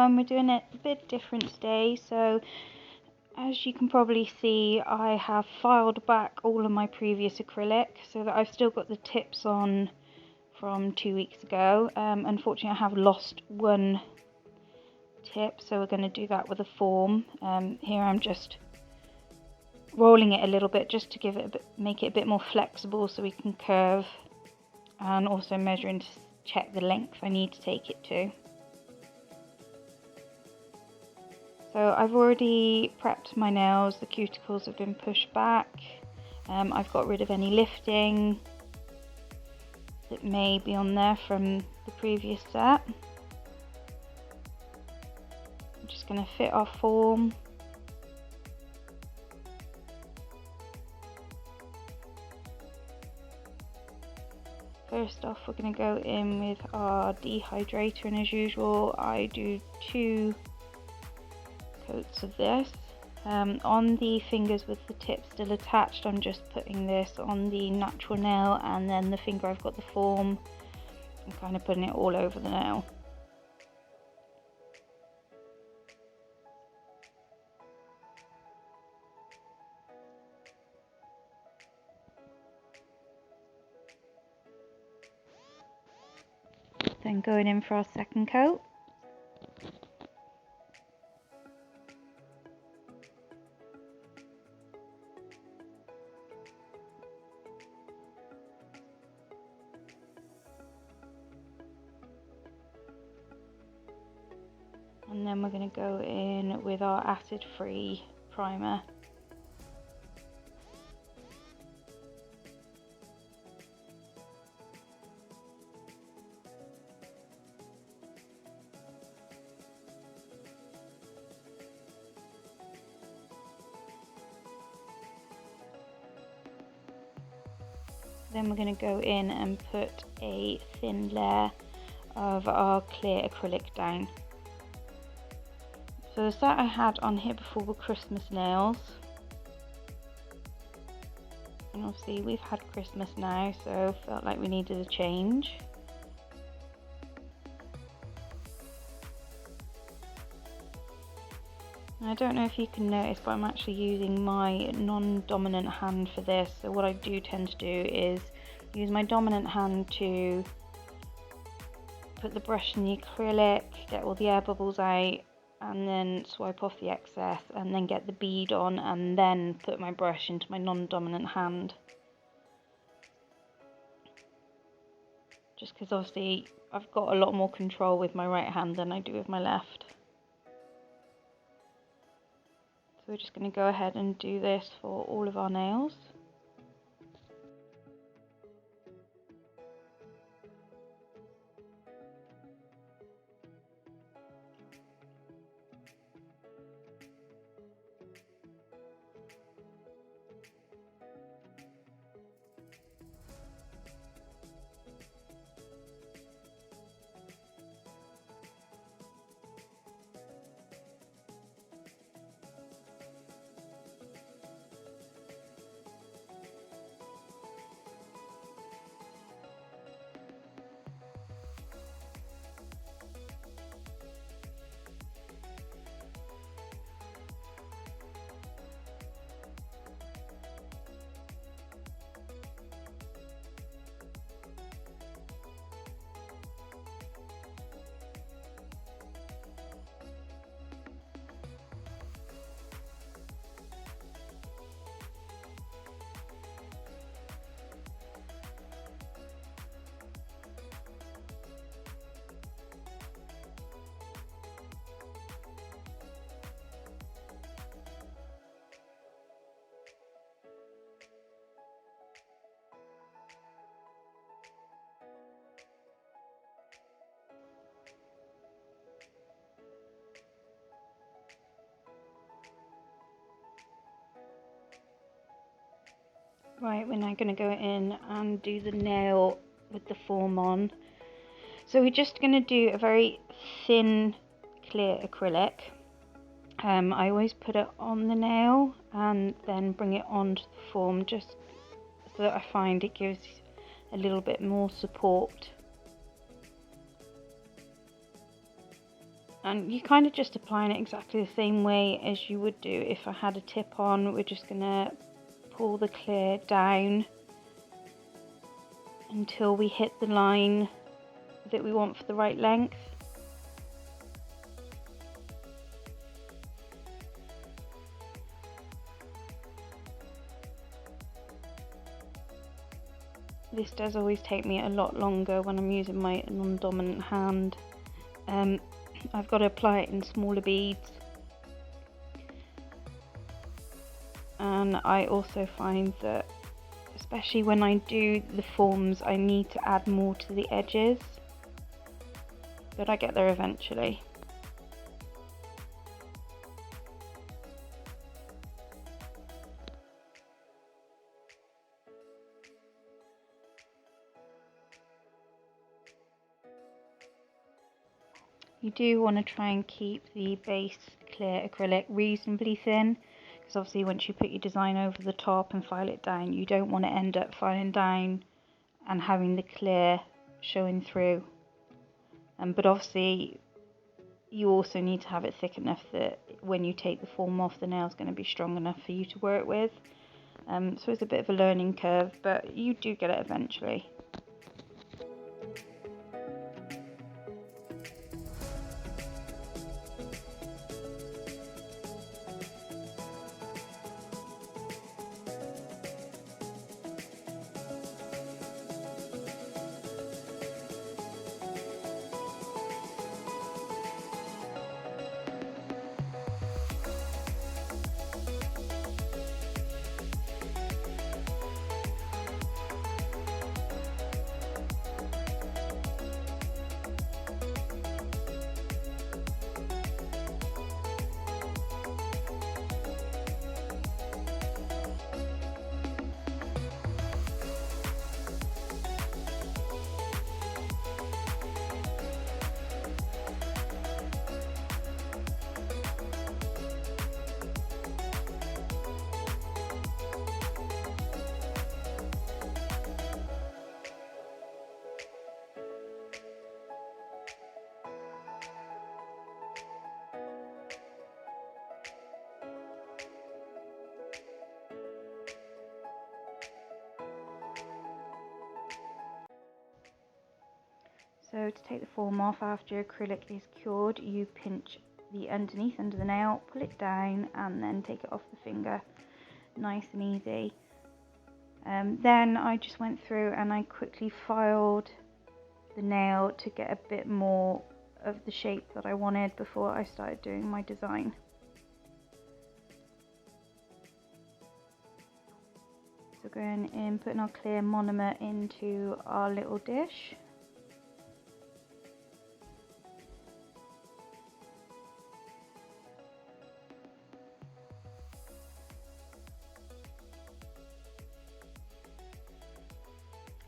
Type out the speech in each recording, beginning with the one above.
one. We're doing it a bit different today. So as you can probably see, I have filed back all of my previous acrylic so that I've still got the tips on from 2 weeks ago. Unfortunately, I have lost one tip, so we're going to do that with a form. Here I'm just rolling it a little bit just to give it a bit, make it a bit more flexible so we can curve, and also measuring to check the length I need to take it to. So I've already prepped my nails, the cuticles have been pushed back. I've got rid of any lifting that may be on there from the previous set. I'm just going to fit our form. First off, we're going to go in with our dehydrator, and as usual I do 2 coats of this. On the fingers with the tip still attached, I'm just putting this on the natural nail, and then the finger I've got the form, I'm kind of putting it all over the nail. Then going in for our second coat. And then we're going to go in with our acid-free primer. Then we're going to go in and put a thin layer of our clear acrylic down. So the set I had on here before were Christmas nails, and obviously we've had Christmas now, so felt like we needed a change. I don't know if you can notice, but I'm actually using my non-dominant hand for this. So what I do tend to do is use my dominant hand to put the brush in the acrylic, get all the air bubbles out, and then swipe off the excess, and then get the bead on, and then put my brush into my non-dominant hand. Just because obviously I've got a lot more control with my right hand than I do with my left. So we're just going to go ahead and do this for all of our nails. Right, we're now going to go in and do the nail with the form on. So we're just going to do a very thin clear acrylic. I always put it on the nail and then bring it onto the form, just so that I find it gives a little bit more support. And you're kind of just applying it exactly the same way as you would do if I had a tip on. We're just going to pull the clear down until we hit the line that we want for the right length. This does always take me a lot longer when I'm using my non-dominant hand. I've got to apply it in smaller beads, and I also find that especially when I do the forms I need to add more to the edges, but I get there eventually. You do want to try and keep the base clear acrylic reasonably thin, because obviously once you put your design over the top and file it down, you don't want to end up filing down and having the clear showing through. But obviously you also need to have it thick enough that when you take the form off, the nail's going to be strong enough for you to work with. So it's a bit of a learning curve, but you do get it eventually. So to take the form off after acrylic is cured, you pinch the underneath under the nail, pull it down and then take it off the finger. Nice and easy. Then I just went through and I quickly filed the nail to get a bit more of the shape that I wanted before I started doing my design. So going in, putting our clear monomer into our little dish.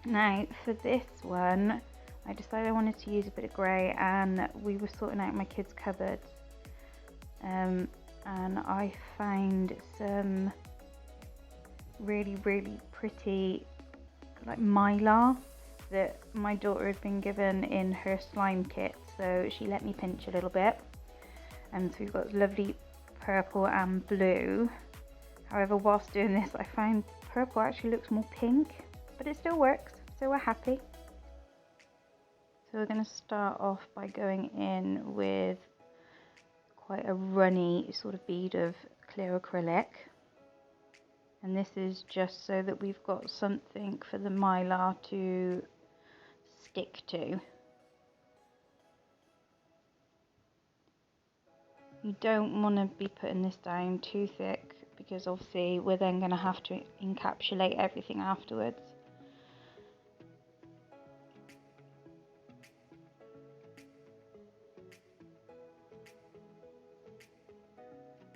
Now for this one, I decided I wanted to use a bit of grey, and we were sorting out my kids' cupboards, and I found some really pretty like Mylar that my daughter had been given in her slime kit, so she let me pinch a little bit, and so we've got lovely purple and blue. However, whilst doing this I found purple actually looks more pink, but it still works, so we're happy. So we're going to start off by going in with quite a runny sort of bead of clear acrylic, and this is just so that we've got something for the Mylar to stick to. You don't want to be putting this down too thick, because obviously we're then going to have to encapsulate everything afterwards.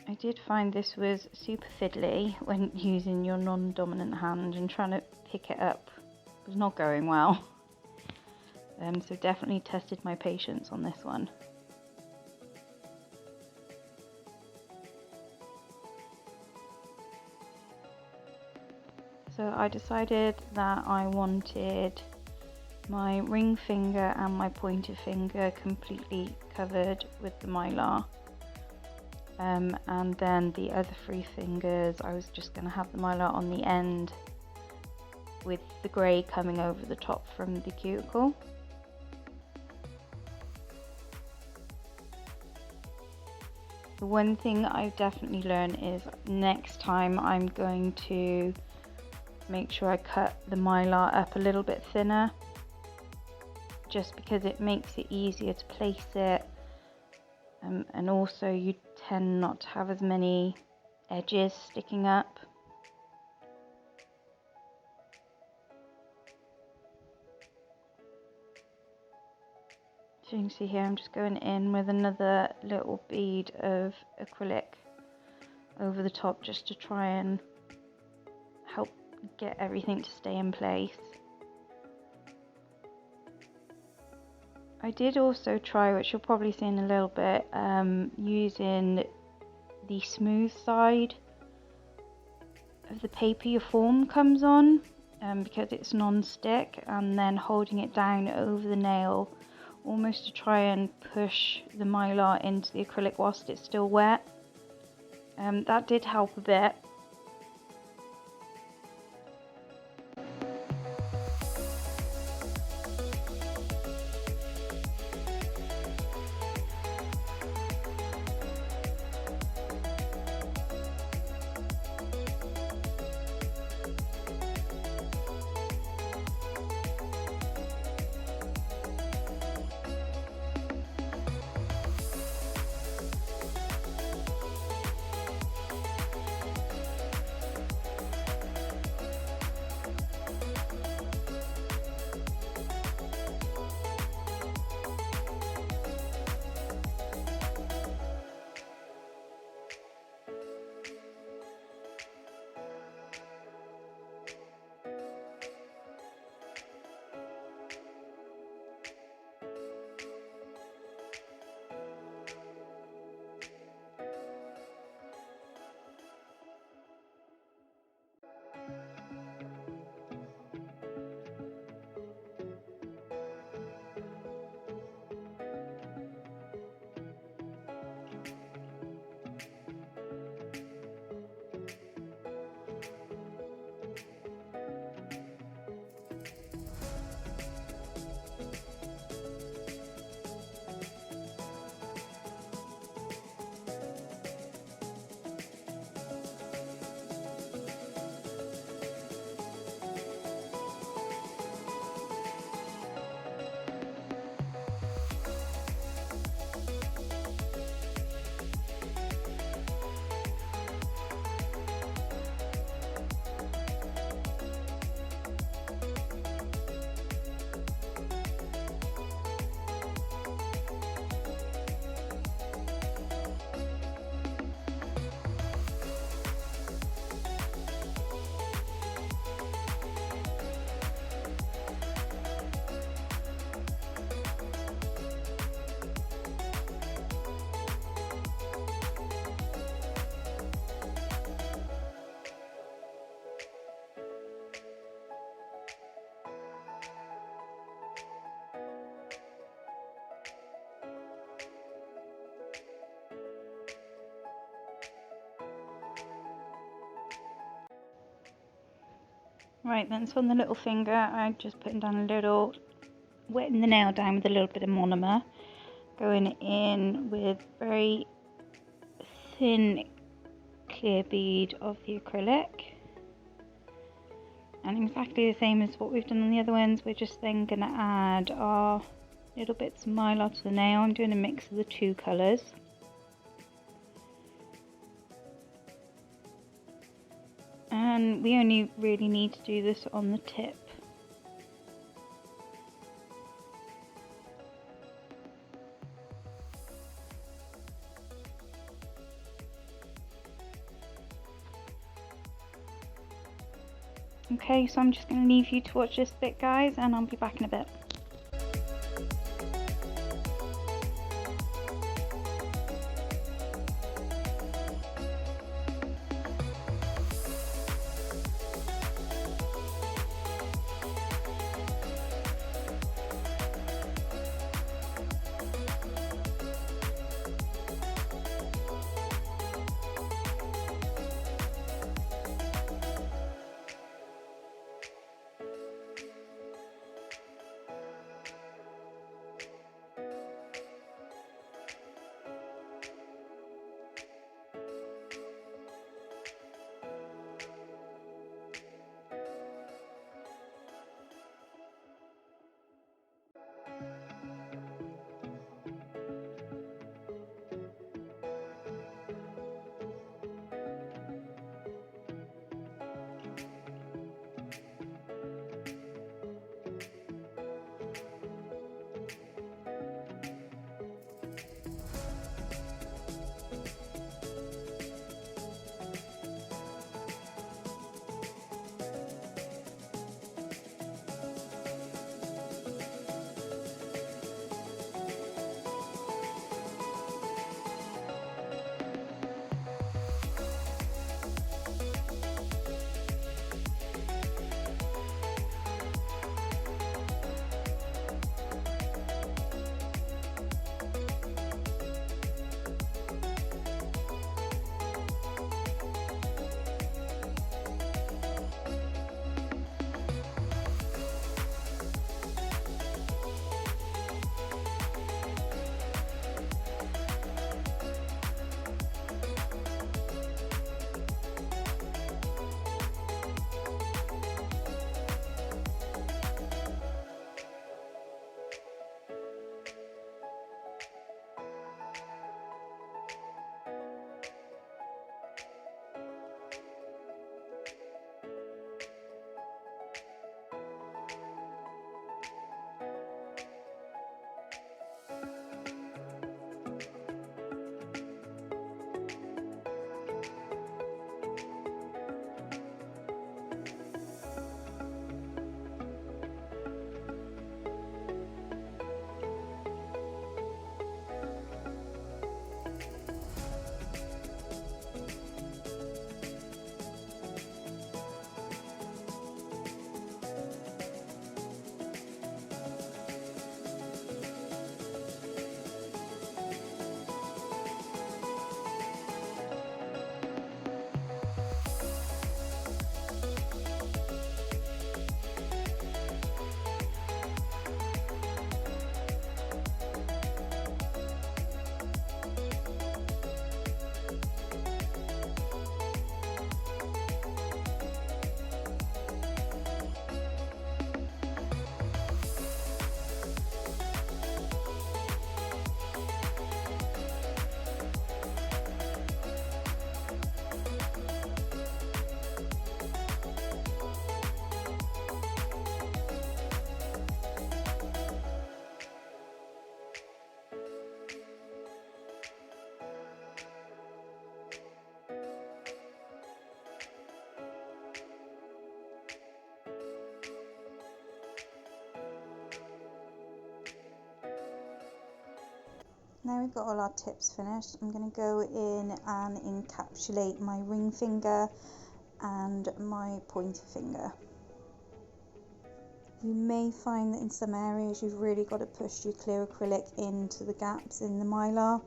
I did find this was super fiddly when using your non-dominant hand, and trying to pick it up was not going well. So definitely tested my patience on this one. So I decided that I wanted my ring finger and my pointer finger completely covered with the Mylar. And then the other 3 fingers, I was just going to have the Mylar on the end with the grey coming over the top from the cuticle. The one thing I've definitely learned is next time I'm going to make sure I cut the Mylar up a little bit thinner, just because it makes it easier to place it, and also you tend not to have as many edges sticking up. So you can see here I'm just going in with another little bead of acrylic over the top just to try and help get everything to stay in place. I did also try, which you'll probably see in a little bit, using the smooth side of the paper your form comes on, because it's non-stick, and then holding it down over the nail almost to try and push the Mylar into the acrylic whilst it's still wet. That did help a bit. Right then, so on the little finger, I'm just putting down a little, wetting the nail down with a little bit of monomer, going in with very thin clear bead of the acrylic, and exactly the same as what we've done on the other ones. We're just then going to add our little bits of Mylar to the nail. I'm doing a mix of the 2 colours. And we only really need to do this on the tip. Okay, so I'm just going to leave you to watch this bit, guys, and I'll be back in a bit. Now we've got all our tips finished, I'm going to go in and encapsulate my ring finger and my pointer finger. You may find that in some areas you've really got to push your clear acrylic into the gaps in the Mylar,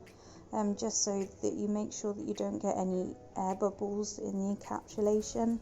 just so that you make sure that you don't get any air bubbles in the encapsulation.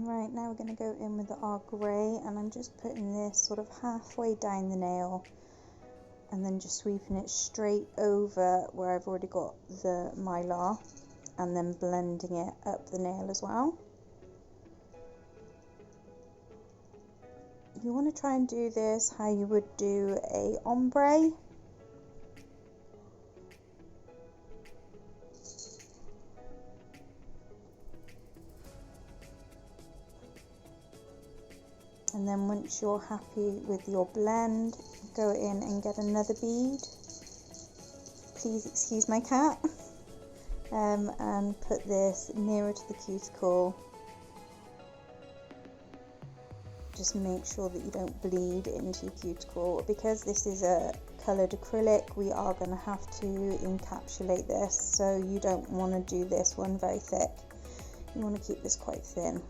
Right, now we're going to go in with our grey, and I'm just putting this sort of halfway down the nail and then just sweeping it straight over where I've already got the Mylar, and then blending it up the nail as well. You want to try and do this how you would do a ombre. And then once you're happy with your blend, go in and get another bead. Please excuse my cat. And put this nearer to the cuticle. Just make sure that you don't bleed into your cuticle. Because this is a coloured acrylic, we are going to have to encapsulate this, so you don't want to do this one very thick. You want to keep this quite thin.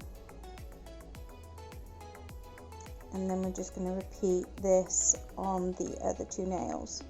And then we're just going to repeat this on the other two nails.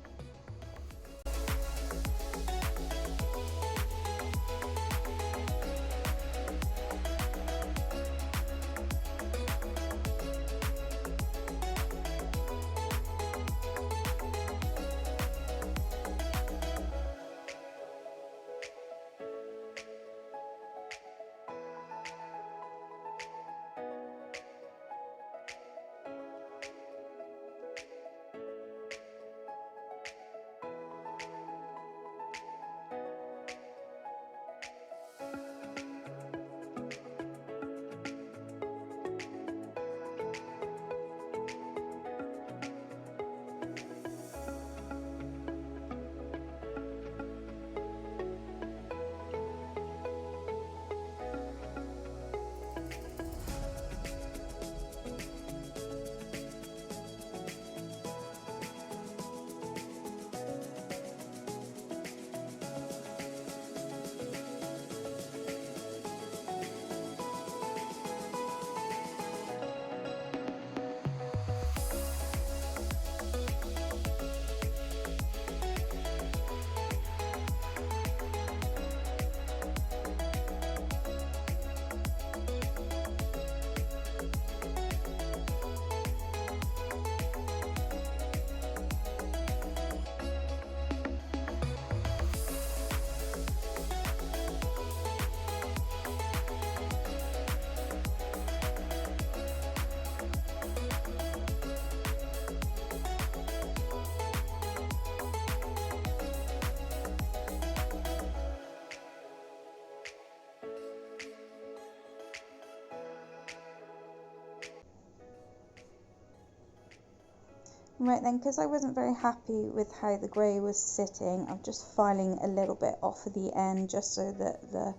Right then, because I wasn't very happy with how the grey was sitting, I'm just filing a little bit off of the end just so that the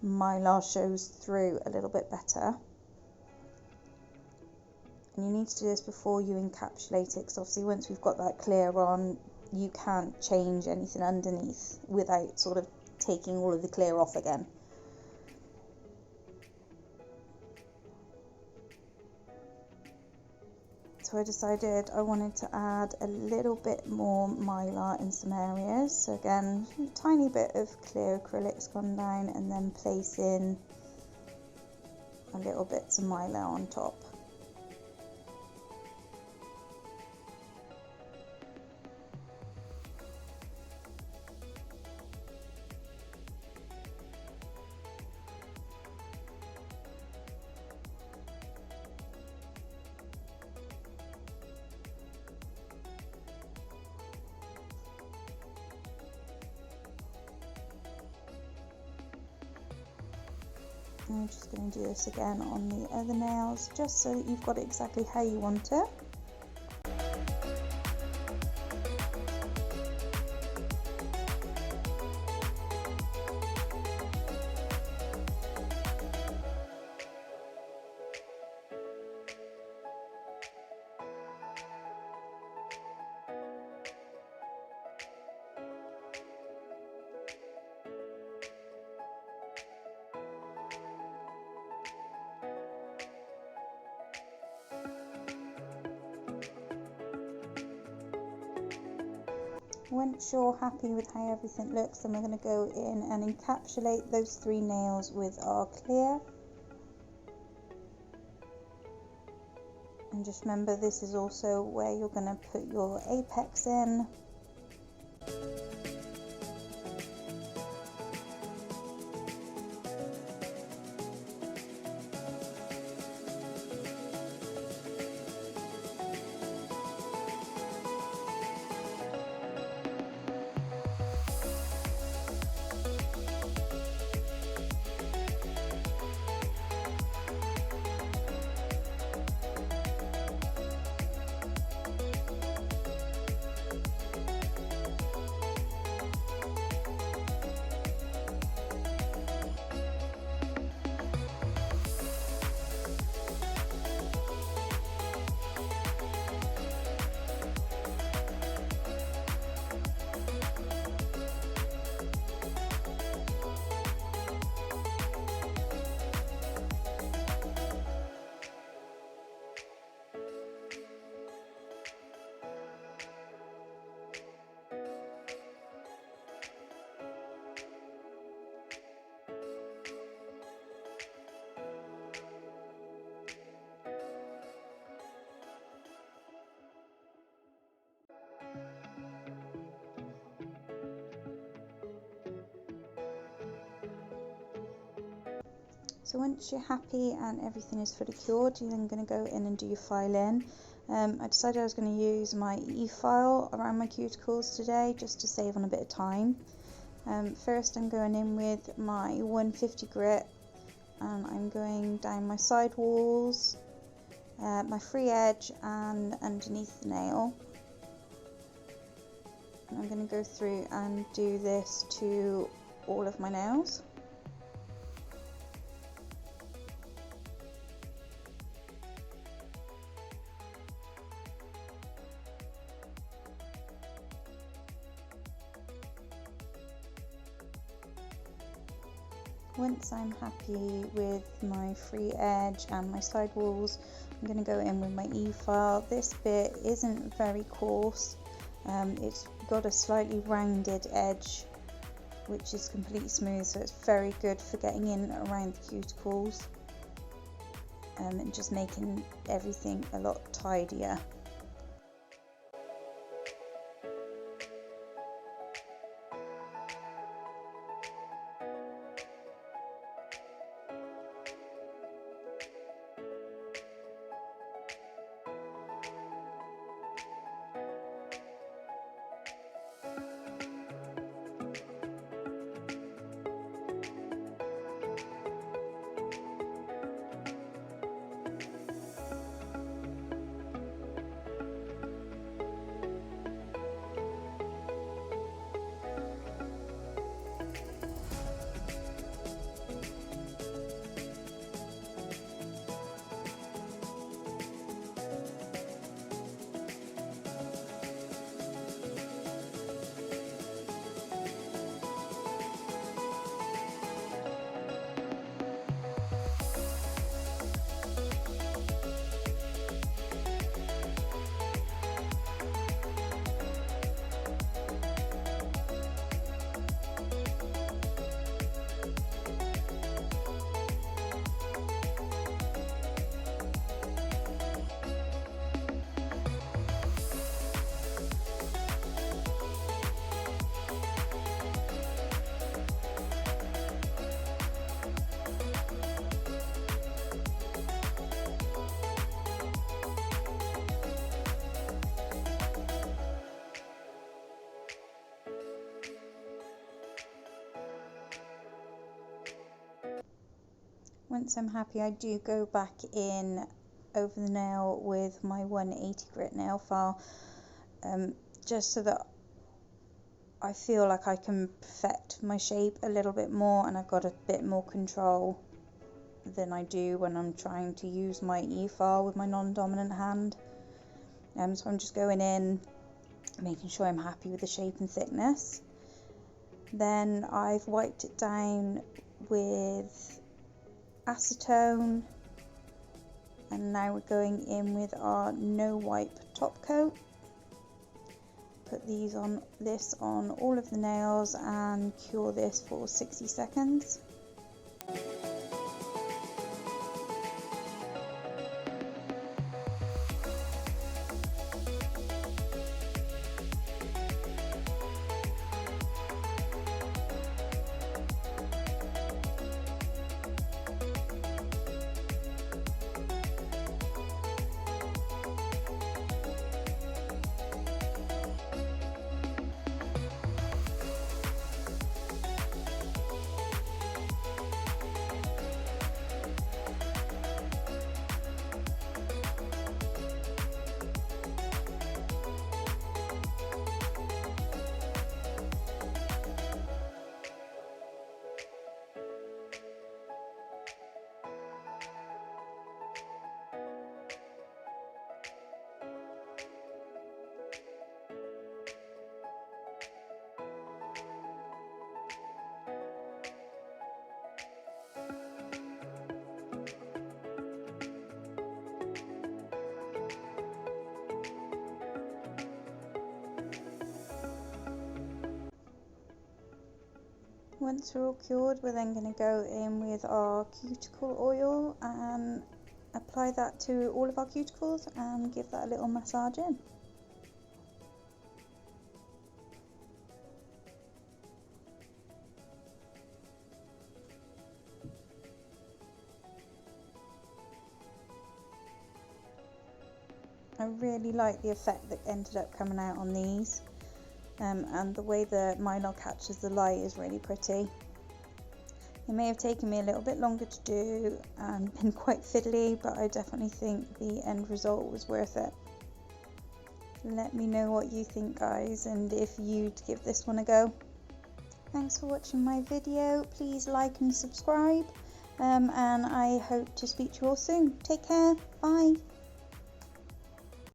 Mylar shows through a little bit better. And you need to do this before you encapsulate it, because obviously once we've got that clear on, you can't change anything underneath without sort of taking all of the clear off again. So I decided I wanted to add a little bit more Mylar in some areas. So again, a tiny bit of clear acrylic's gone down, and then place in a little bits of Mylar on top. And I'm just going to do this again on the other nails, just so that you've got it exactly how you want it. Once you're happy with how everything looks, then we're going to go in and encapsulate those 3 nails with our clear. And just remember, this is also where you're going to put your apex in. So once you're happy and everything is fully cured, you're then going to go in and do your filing. I decided I was going to use my e-file around my cuticles today, just to save on a bit of time. First I'm going in with my 150 grit, and I'm going down my side walls, my free edge and underneath the nail. And I'm going to go through and do this to all of my nails. Once I'm happy with my free edge and my side walls, I'm going to go in with my e-file. This bit isn't very coarse, it's got a slightly rounded edge which is completely smooth, so it's very good for getting in around the cuticles and just making everything a lot tidier. Once I'm happy, I do go back in over the nail with my 180 grit nail file, just so that I feel like I can perfect my shape a little bit more, and I've got a bit more control than I do when I'm trying to use my E-file with my non-dominant hand. So I'm just going in, making sure I'm happy with the shape and thickness. Then I've wiped it down with acetone, and now we're going in with our no wipe top coat. Put this on all of the nails and cure this for 60 seconds. Once we're all cured, we're then going to go in with our cuticle oil and apply that to all of our cuticles and give that a little massage in. I really like the effect that ended up coming out on these. And the way the Mylar catches the light is really pretty. It may have taken me a little bit longer to do and been quite fiddly, but I definitely think the end result was worth it. Let me know what you think, guys, and if you'd give this one a go. Thanks for watching my video. Please like and subscribe, and I hope to speak to you all soon. Take care. Bye.